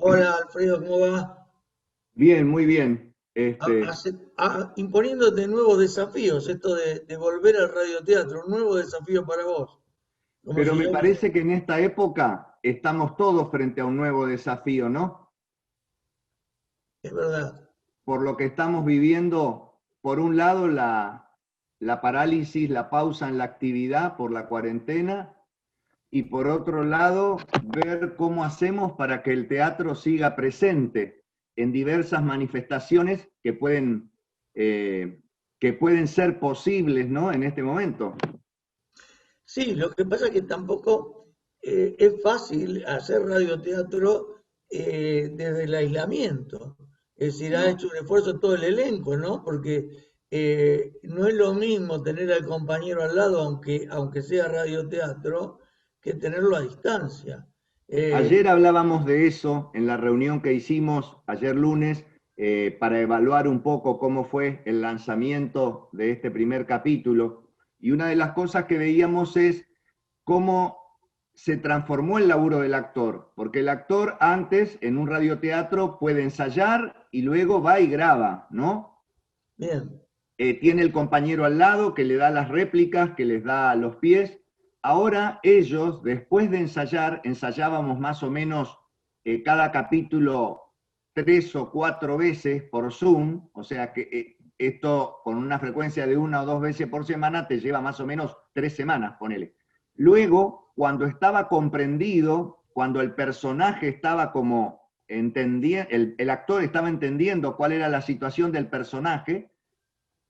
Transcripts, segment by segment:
Hola Alfredo, ¿cómo va? Bien, muy bien. Imponiéndote nuevos desafíos, esto de volver al radioteatro, un nuevo desafío para vos. Como Pero si me yo, parece que en esta época estamos todos frente a un nuevo desafío, ¿no? es verdad. Por lo que estamos viviendo, por un lado, la parálisis, la pausa en la actividad por la cuarentena, y por otro lado, ver cómo hacemos para que el teatro siga presente en diversas manifestaciones eh, que pueden ser posibles, ¿no? En este momento. Sí, lo que pasa es que tampoco es fácil hacer radioteatro desde el aislamiento. Es decir, ha No. hecho un esfuerzo todo el elenco, ¿no? Porque no es lo mismo tener al compañero al lado, aunque sea radioteatro, que tenerlo a distancia. Ayer Eh, hablábamos de eso en la reunión que hicimos ayer lunes para evaluar un poco cómo fue el lanzamiento de este primer capítulo. Y una de las cosas que veíamos es cómo se transformó el laburo del actor, porque el actor antes en un radioteatro puede ensayar y luego va y graba, ¿no? Bien. Tiene el compañero al lado que le da las réplicas, que les da los pies. Ahora ellos, después de ensayar, ensayábamos más o menos cada capítulo 3 o 4 veces por Zoom, o sea que esto con una frecuencia de 1 o 2 veces por semana te lleva más o menos 3 semanas, ponele. Luego, cuando estaba comprendido, cuando el personaje estaba como entendiendo, el actor estaba entendiendo cuál era la situación del personaje,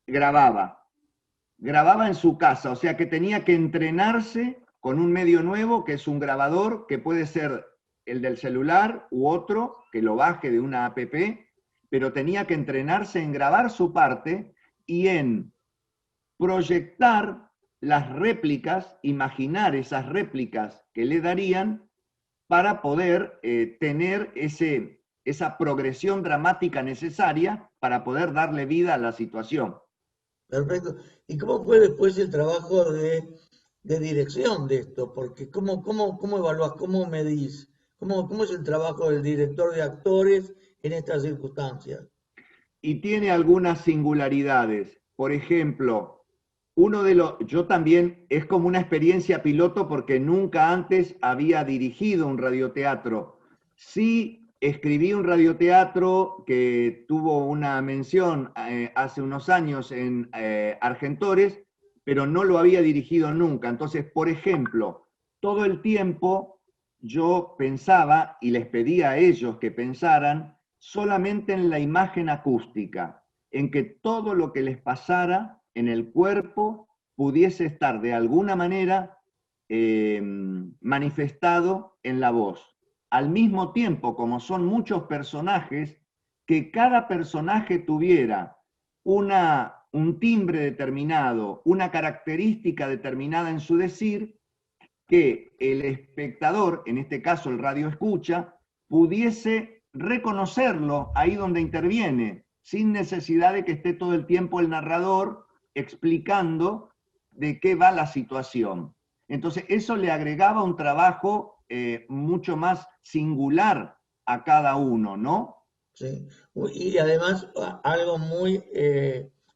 grababa. Grababa en su casa, o sea que tenía que entrenarse con un medio nuevo que es un grabador que puede ser el del celular u otro que lo baje de una app, pero tenía que entrenarse en grabar su parte y en proyectar las réplicas, imaginar esas réplicas que le darían para poder tener esa progresión dramática necesaria para poder darle vida a la situación. Perfecto. ¿Y cómo fue después el trabajo de dirección de esto? Porque ¿cómo evaluás, cómo medís? ¿Cómo es el trabajo del director de actores en estas circunstancias? Y tiene algunas singularidades. Por ejemplo, yo también es como una experiencia piloto porque nunca antes había dirigido un radioteatro. Sí escribí un radioteatro que tuvo una mención hace unos años en Argentores, pero no lo había dirigido nunca. Entonces, por ejemplo, todo el tiempo yo pensaba y les pedía a ellos que pensaran solamente en la imagen acústica, en que todo lo que les pasara en el cuerpo pudiese estar de alguna manera manifestado en la voz. Al mismo tiempo, como son muchos personajes, que cada personaje tuviera un timbre determinado, una característica determinada en su decir, que el espectador, en este caso el radio escucha, pudiese reconocerlo ahí donde interviene, sin necesidad de que esté todo el tiempo el narrador explicando de qué va la situación. Entonces, eso le agregaba un trabajo mucho más singular a cada uno, ¿no? ¿Sí? Y además algo muy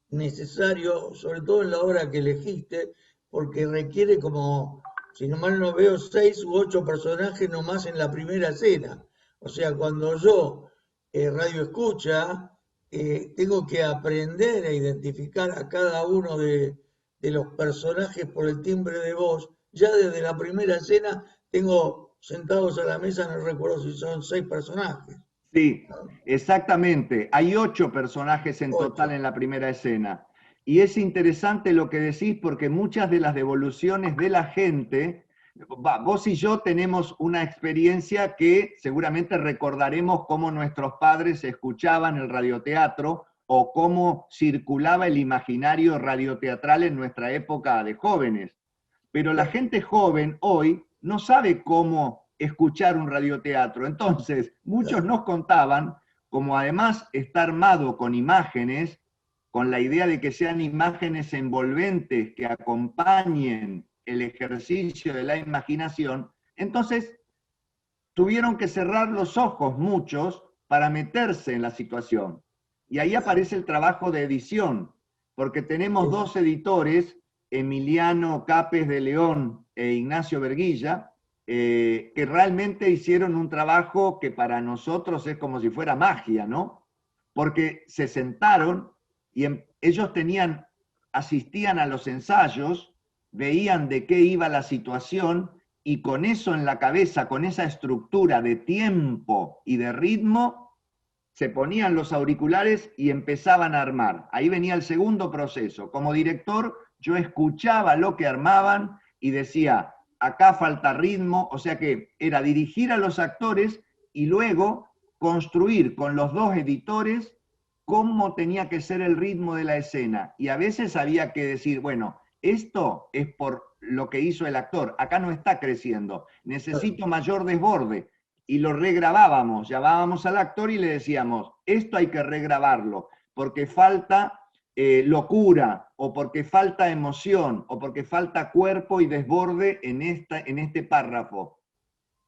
necesario, sobre todo en la obra que elegiste, porque requiere como, si no mal no veo, 6 u 8 personajes nomás en la primera escena. O sea, cuando yo radio escucha, tengo que aprender a identificar a cada uno de los personajes por el timbre de voz. Ya desde la primera escena tengo sentados a la mesa, no recuerdo si son 6 personajes. Sí, exactamente. Hay 8 personajes en total 8. en la primera escena. Y es interesante lo que decís porque muchas de las devoluciones de la gente, vos y yo tenemos una experiencia que seguramente recordaremos cómo nuestros padres escuchaban el radioteatro o cómo circulaba el imaginario radioteatral en nuestra época de jóvenes. Pero la gente joven hoy no sabe cómo escuchar un radioteatro. Entonces, muchos Claro. nos contaban, como además está armado con imágenes, con la idea de que sean imágenes envolventes que acompañen el ejercicio de la imaginación, entonces tuvieron que cerrar los ojos muchos para meterse en la situación. Y ahí aparece el trabajo de edición, porque tenemos dos editores, Emiliano Capes de León e Ignacio Verguilla, que realmente hicieron un trabajo que para nosotros es como si fuera magia, ¿no? Porque se sentaron y ellos asistían a los ensayos, veían de qué iba la situación y con eso en la cabeza, con esa estructura de tiempo y de ritmo, se ponían los auriculares y empezaban a armar. Ahí venía el segundo proceso. Como director, yo escuchaba lo que armaban y decía, acá falta ritmo, o sea que era dirigir a los actores y luego construir con los dos editores cómo tenía que ser el ritmo de la escena. Y a veces había que decir, bueno, esto es por lo que hizo el actor, acá no está creciendo, necesito mayor desborde. Y lo regrabábamos, llamábamos al actor y le decíamos, esto hay que regrabarlo, porque falta locura, o porque falta emoción, o porque falta cuerpo y desborde en este párrafo.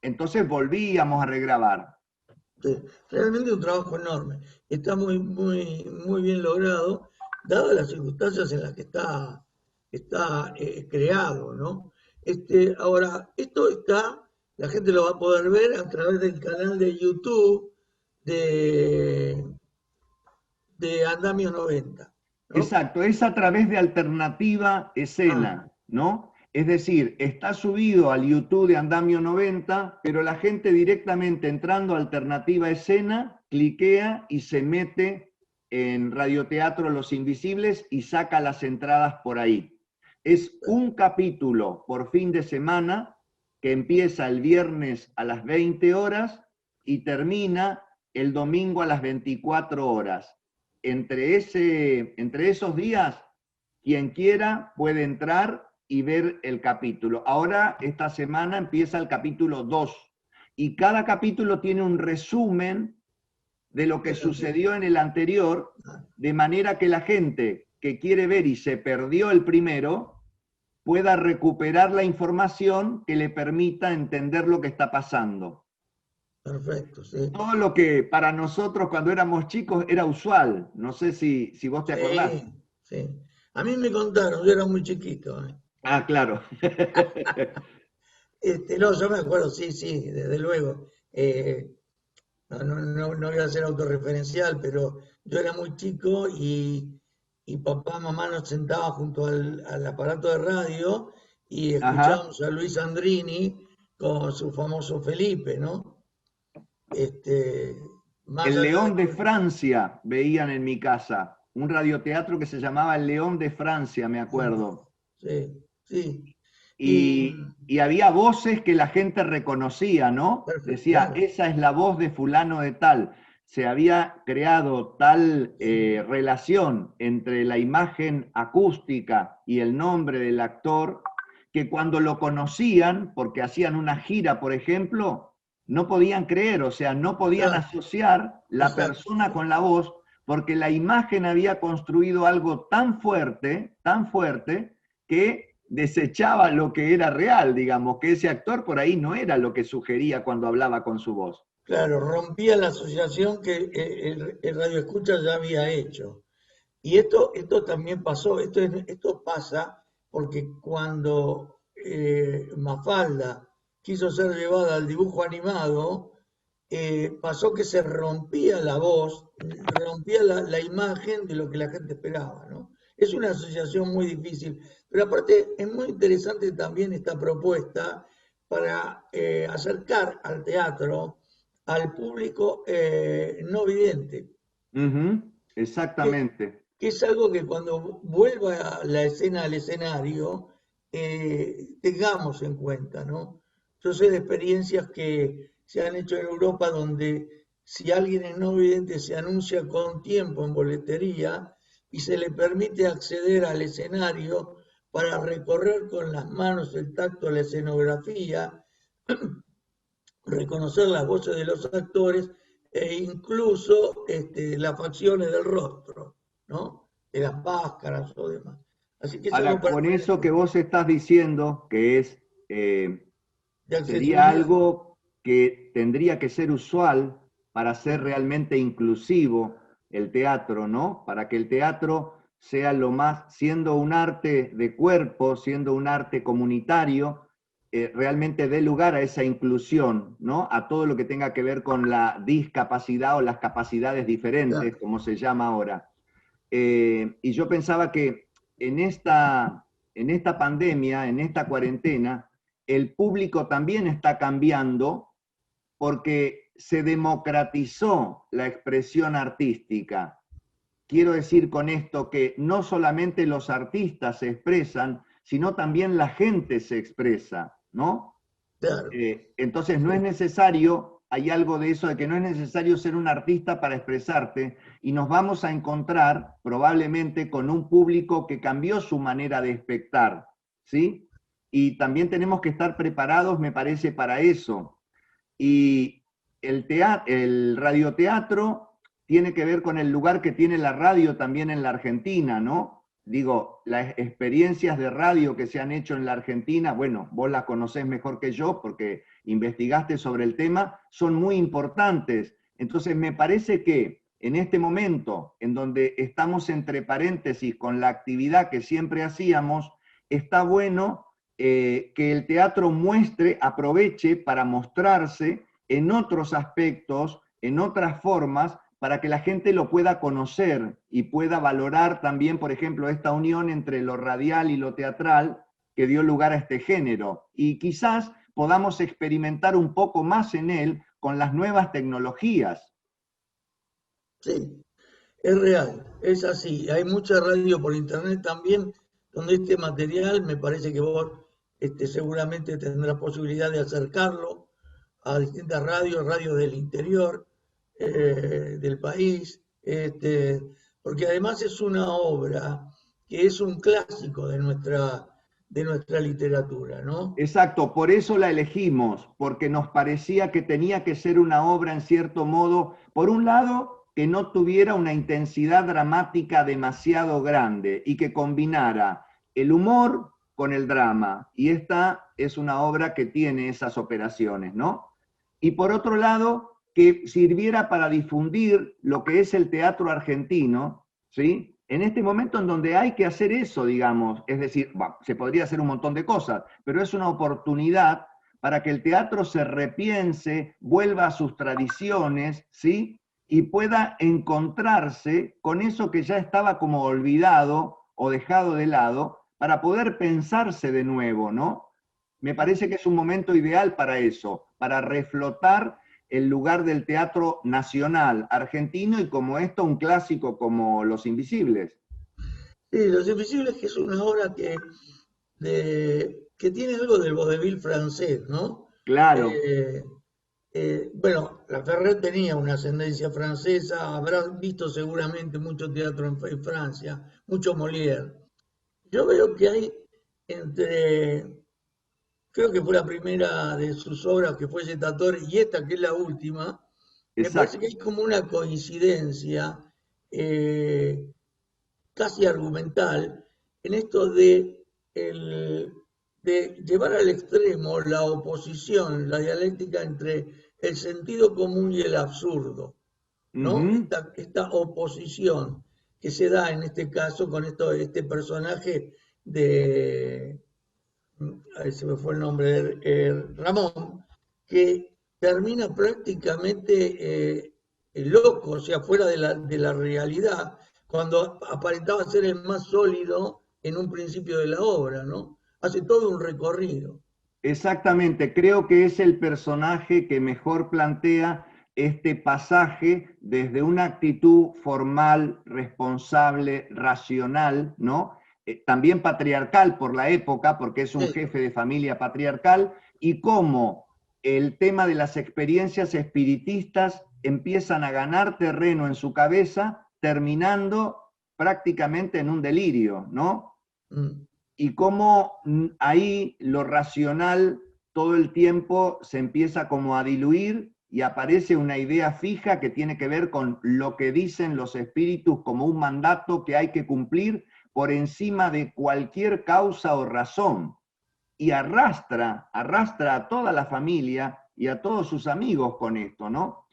Entonces volvíamos a regrabar. Sí, realmente un trabajo enorme. Está muy bien logrado, dadas las circunstancias en las que está creado, ¿no? Ahora, la gente lo va a poder ver a través del canal de YouTube de, de Andamio 90, ¿no? Exacto, es a través de Alternativa Ah, Escena, ¿no? Es decir, está subido al YouTube de Andamio 90, pero la gente directamente entrando a Alternativa Escena, cliquea y se mete en Radioteatro Los Invisibles y saca las entradas por ahí. Es un capítulo por fin de semana que empieza el viernes a las 20 horas y termina el domingo a las 24 horas. Entre esos días, quien quiera puede entrar y ver el capítulo. Ahora, esta semana empieza el capítulo 2 y cada capítulo tiene un resumen de lo que sucedió en el anterior, de manera que la gente que quiere ver y se perdió el primero pueda recuperar la información que le permita entender lo que está pasando. perfecto, sí. Todo lo que para nosotros cuando éramos chicos era usual. No sé si vos te acordás. Sí, sí. A mí me contaron, yo era muy chiquito, ¿eh? Ah, claro. No, yo me acuerdo, sí, sí, desde luego. No voy a ser autorreferencial, pero yo era muy chico y papá, mamá nos sentaba junto al aparato de radio y Ajá. escuchábamos a Luis Andrini con su famoso Felipe, ¿no? Este, más El allá de León de que, Francia veían en mi casa. Un radioteatro que se llamaba El León de Francia, me acuerdo. sí, sí. Y Y había voces que la gente reconocía, ¿no? perfecto, Decía, claro. esa es la voz de fulano de tal. Se había creado tal relación entre la imagen acústica y el nombre del actor que cuando lo conocían, porque hacían una gira, por ejemplo, no podían creer, o sea, no podían Claro, asociar la exacto. persona con la voz, porque la imagen había construido algo tan fuerte, que desechaba lo que era real, digamos, que ese actor por ahí no era lo que sugería cuando hablaba con su voz. Claro, rompía la asociación que el radio escucha ya había hecho. Y esto también pasó, esto pasa porque cuando Mafalda quiso ser llevada al dibujo animado, pasó que se rompía la voz, rompía la imagen de lo que la gente esperaba, ¿no? Es una asociación muy difícil, pero aparte es muy interesante también esta propuesta para acercar al teatro al público no vidente, que, Exactamente. que es algo que cuando vuelva la escena al escenario, tengamos en cuenta, ¿no? Yo sé de experiencias que se han hecho en Europa donde si alguien es no vidente se anuncia con tiempo en boletería y se le permite acceder al escenario para recorrer con las manos el tacto de la escenografía, reconocer las voces de los actores e incluso las facciones del rostro, ¿no? De las máscaras o demás. Así que es algo Ahora, para con tener en eso que cuenta, vos estás diciendo, que es, de sería accesibilidad. algo que tendría que ser usual para ser realmente inclusivo el teatro, ¿no? Para que el teatro sea lo más, siendo un arte de cuerpo, siendo un arte comunitario, realmente dé lugar a esa inclusión, ¿no? A todo lo que tenga que ver con la discapacidad o las capacidades diferentes, Claro. como se llama ahora. Y yo pensaba que en esta pandemia, en esta cuarentena, el público también está cambiando porque se democratizó la expresión artística. Quiero decir con esto que no solamente los artistas se expresan, sino también la gente se expresa, ¿no? Claro. Entonces no es Sí. necesario, hay algo de eso de que no es necesario ser un artista para expresarte y nos vamos a encontrar probablemente con un público que cambió su manera de espectar, ¿sí? Y también tenemos que estar preparados, me parece, para eso. Y el radioteatro tiene que ver con el lugar que tiene la radio también en la Argentina, ¿no? Digo, las experiencias de radio que se han hecho en la Argentina, bueno, vos las conocés mejor que yo porque investigaste sobre el tema, son muy importantes. Entonces, me parece que en este momento, en donde estamos entre paréntesis con la actividad que siempre hacíamos, está bueno que el teatro muestre, aproveche para mostrarse en otros aspectos, en otras formas, para que la gente lo pueda conocer y pueda valorar también, por ejemplo, esta unión entre lo radial y lo teatral que dio lugar a este género. Y quizás podamos experimentar un poco más en él con las nuevas tecnologías. Sí, es real, es así. Hay mucha radio por internet también, donde este material me parece que vos seguramente tendrás posibilidad de acercarlo a distintas radios, radios del interior del país, porque además es una obra que es un clásico de nuestra literatura, ¿no? Exacto, por eso la elegimos, porque nos parecía que tenía que ser una obra en cierto modo, por un lado, que no tuviera una intensidad dramática demasiado grande y que combinara el humor con el drama. Y esta es una obra que tiene esas operaciones, ¿no? Y por otro lado, que sirviera para difundir lo que es el teatro argentino, ¿sí? En este momento en donde hay que hacer eso, digamos, es decir, bueno, se podría hacer un montón de cosas, pero es una oportunidad para que el teatro se repiense, vuelva a sus tradiciones, ¿sí? Y pueda encontrarse con eso que ya estaba como olvidado o dejado de lado, para poder pensarse de nuevo, ¿no? Me parece que es un momento ideal para eso, para reflotar el lugar del teatro nacional argentino y como esto un clásico como Los Invisibles. Sí, Los Invisibles, que es una obra que tiene algo del vodevil francés, ¿no? Claro, Eh, bueno, la Ferrer tenía una ascendencia francesa, habrás visto seguramente mucho teatro en Francia, mucho Molière. Yo veo que hay entre, creo que fue la primera de sus obras que fue Jetatore y esta que es la última, me parece que exacto. hay como una coincidencia eh, casi argumental en esto de llevar al extremo la oposición, la dialéctica entre el sentido común y el absurdo, ¿no? Ujú. Esta oposición que se da en este caso con este personaje de, ahí se me fue el nombre, Ramón, que termina prácticamente loco, o sea, fuera de la realidad, cuando aparentaba ser el más sólido en un principio de la obra, ¿no? Hace todo un recorrido. Exactamente, creo que es el personaje que mejor plantea este pasaje desde una actitud formal, responsable, racional, ¿no? También patriarcal por la época, porque es un Sí, jefe de familia patriarcal, y cómo el tema de las experiencias espiritistas empiezan a ganar terreno en su cabeza, terminando prácticamente en un delirio, ¿no? mm, Y cómo ahí lo racional todo el tiempo se empieza como a diluir y aparece una idea fija que tiene que ver con lo que dicen los espíritus como un mandato que hay que cumplir por encima de cualquier causa o razón. Y arrastra a toda la familia y a todos sus amigos con esto, ¿no?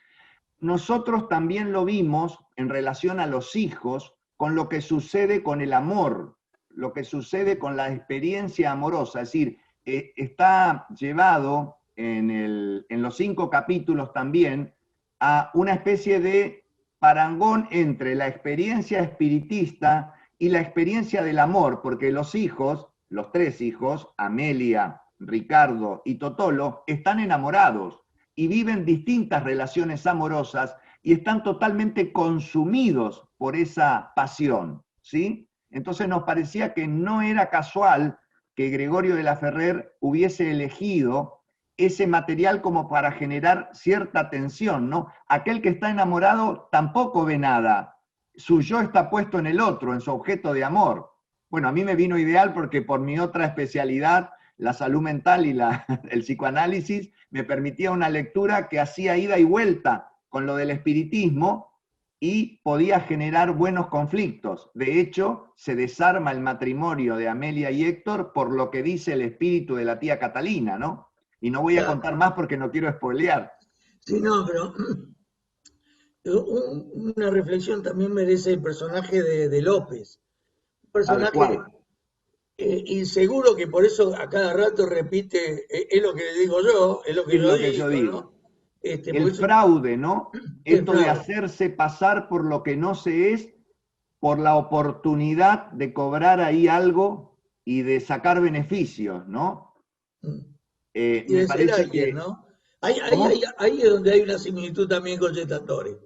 Nosotros también lo vimos en relación a los hijos, con lo que sucede con el amor, lo que sucede con la experiencia amorosa, es decir, está llevado en los 5 capítulos también a una especie de parangón entre la experiencia espiritista y la experiencia del amor, porque los hijos, los 3 hijos, Amelia, Ricardo y Totolo, están enamorados y viven distintas relaciones amorosas y están totalmente consumidos por esa pasión, ¿sí? Entonces nos parecía que no era casual que Gregorio de la Ferrer hubiese elegido ese material como para generar cierta tensión, ¿no? Aquel que está enamorado tampoco ve nada, su yo está puesto en el otro, en su objeto de amor. Bueno, a mí me vino ideal porque por mi otra especialidad, la salud mental y el psicoanálisis, me permitía una lectura que hacía ida y vuelta con lo del espiritismo y podía generar buenos conflictos. De hecho, se desarma el matrimonio de Amelia y Héctor por lo que dice el espíritu de la tía Catalina, ¿no? Y no voy a contar más porque no quiero spoilear. Sí, no, pero una reflexión también merece el personaje de López. Un Tal personaje cual. inseguro que por eso a cada rato repite, es lo que le digo yo, es lo que Es yo lo que yo digo, digo. ¿no? El fraude, ¿no? El Esto de fraude. hacerse pasar por lo que no se es, por la oportunidad de cobrar ahí algo y de sacar beneficios, ¿no? Y Me de ser parece alguien, que... ¿no? ¿Cómo? Ahí es donde hay una similitud también con Jettatore.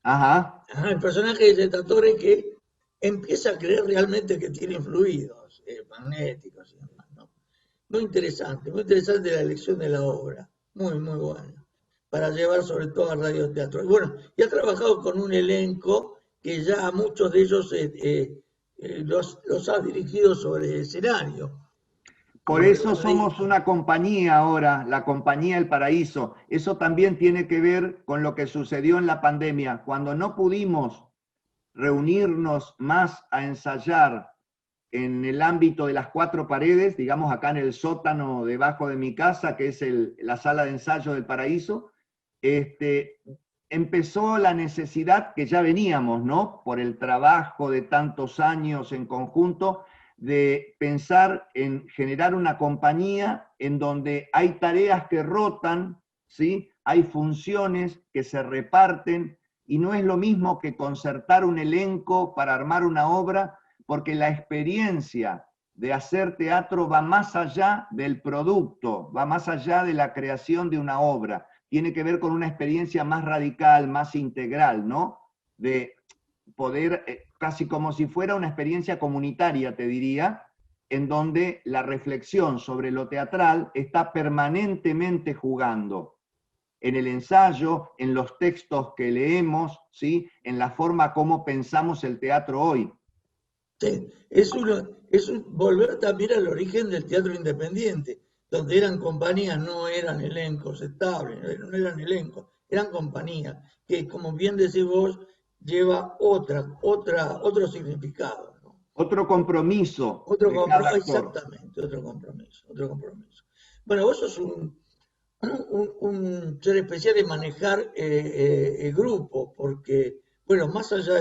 Ajá. Ajá, el personaje de Jettatore que empieza a creer realmente que tiene fluidos magnéticos y demás, ¿no? Muy interesante la elección de la obra, muy, muy buena, para llevar sobre todo a radioteatro. Y bueno, y ha trabajado con un elenco que ya a muchos de ellos los ha dirigido sobre el escenario, Por como el eso somos paraíso. una compañía ahora, la compañía El Paraíso. Eso también tiene que ver con lo que sucedió en la pandemia. Cuando no pudimos reunirnos más a ensayar en el ámbito de las 4 paredes, digamos acá en el sótano debajo de mi casa, que es la sala de ensayo del Paraíso, empezó la necesidad que ya veníamos, ¿no? Por el trabajo de tantos años en conjunto, de pensar en generar una compañía en donde hay tareas que rotan, ¿sí? Hay funciones que se reparten y no es lo mismo que concertar un elenco para armar una obra, porque la experiencia de hacer teatro va más allá del producto, va más allá de la creación de una obra. Tiene que ver con una experiencia más radical, más integral, ¿no? De poder, casi como si fuera una experiencia comunitaria, te diría, en donde la reflexión sobre lo teatral está permanentemente jugando en el ensayo, en los textos que leemos, ¿sí? En la forma como pensamos el teatro hoy. Sí, es volver también al origen del teatro independiente, donde eran compañías, no eran elencos estables, no eran elencos, eran compañías, que como bien decís vos, lleva otro significado, ¿no? Otro compromiso Otro de cada compromiso, actor. exactamente, otro compromiso, otro compromiso. Bueno, vos sos un ser especial en manejar el grupo, porque, bueno, más allá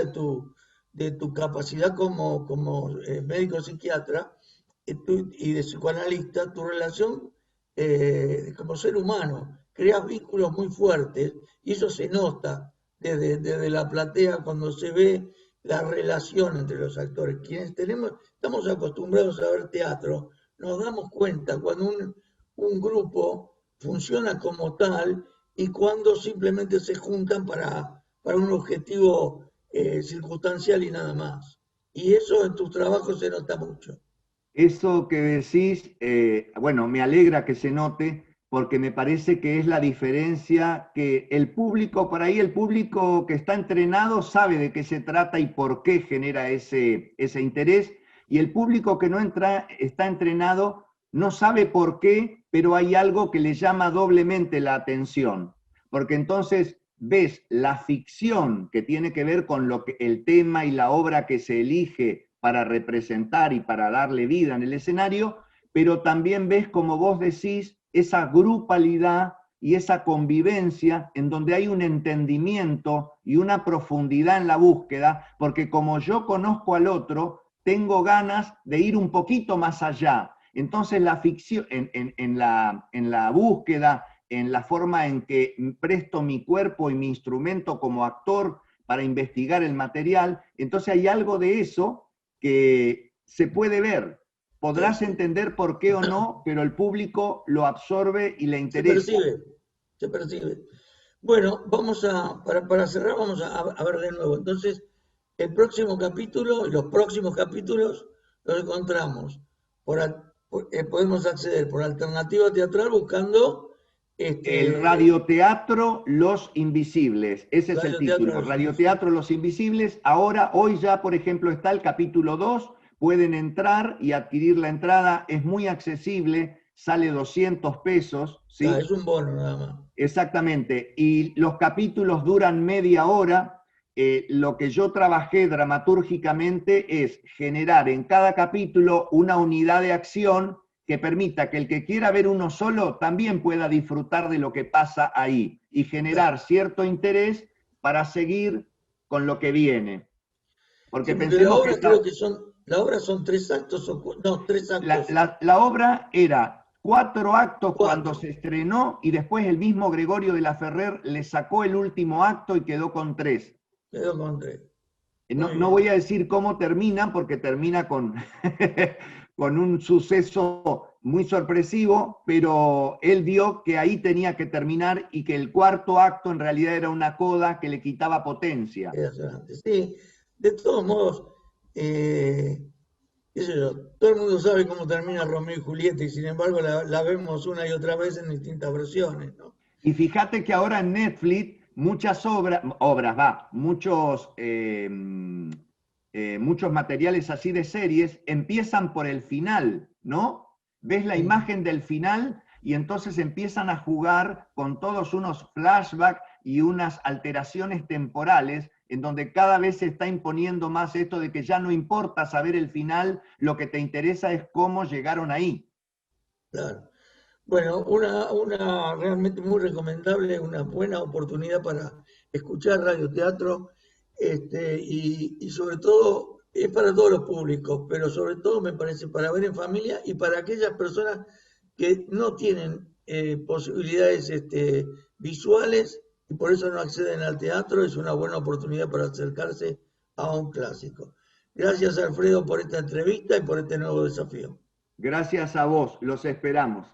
de tu capacidad como médico psiquiatra y de psicoanalista, tu relación como ser humano, creas vínculos muy fuertes y eso se nota desde la platea cuando se ve la relación entre los actores. Quienes estamos acostumbrados a ver teatro, nos damos cuenta cuando un grupo funciona como tal y cuando simplemente se juntan para un objetivo circunstancial y nada más. Y eso en tus trabajos se nota mucho. Eso que decís, bueno, me alegra que se note porque me parece que es la diferencia que el público, por ahí el público que está entrenado sabe de qué se trata y por qué genera ese interés, y el público que no está entrenado no sabe por qué, pero hay algo que le llama doblemente la atención, porque entonces ves la ficción que tiene que ver con el tema y la obra que se elige para representar y para darle vida en el escenario, pero también ves, como vos decís, esa grupalidad y esa convivencia en donde hay un entendimiento y una profundidad en la búsqueda, porque como yo conozco al otro, tengo ganas de ir un poquito más allá. Entonces la ficción, en la búsqueda, en la forma en que presto mi cuerpo y mi instrumento como actor para investigar el material, entonces hay algo de eso que se puede ver. Podrás entender por qué o no, pero el público lo absorbe y le interesa. Se percibe. Bueno, para cerrar, vamos a ver de nuevo. Entonces, el próximo capítulo, los próximos capítulos, los encontramos. Podemos acceder por alternativa teatral buscando El radioteatro Los Invisibles, ese es el título, Radioteatro Los Invisibles. Ahora, hoy ya, por ejemplo, está el capítulo 2, pueden entrar y adquirir la entrada, es muy accesible, sale 200 pesos. ¿Sí? Es un bono nada más. Exactamente, y los capítulos duran media hora. Lo que yo trabajé dramatúrgicamente es generar en cada capítulo una unidad de acción que permita que el que quiera ver uno solo también pueda disfrutar de lo que pasa ahí y generar cierto interés para seguir con lo que viene. Porque pensemos que creo que la obra son 3 actos, no, 3 actos. La obra era 4 actos cuando se estrenó y después el mismo Gregorio de la Ferrer le sacó el último acto y quedó con 3. Quedó con 3. No voy a decir cómo termina, porque termina con, con un suceso muy sorpresivo, pero él vio que ahí tenía que terminar y que el 4.º acto en realidad era una coda que le quitaba potencia. Sí, de todos modos, qué sé yo, todo el mundo sabe cómo termina Romeo y Julieta y sin embargo la vemos una y otra vez en distintas versiones, ¿no? Y fíjate que ahora en Netflix muchas muchos materiales así de series empiezan por el final, ¿no? Ves la imagen del final y entonces empiezan a jugar con todos unos flashbacks y unas alteraciones temporales en donde cada vez se está imponiendo más esto de que ya no importa saber el final, lo que te interesa es cómo llegaron ahí. Claro. Bueno, una realmente muy recomendable, una buena oportunidad para escuchar radioteatro, y sobre todo es para todos los públicos, pero sobre todo me parece para ver en familia y para aquellas personas que no tienen posibilidades visuales y por eso no acceden al teatro, es una buena oportunidad para acercarse a un clásico. Gracias, Alfredo, por esta entrevista y por este nuevo desafío. Gracias a vos, los esperamos.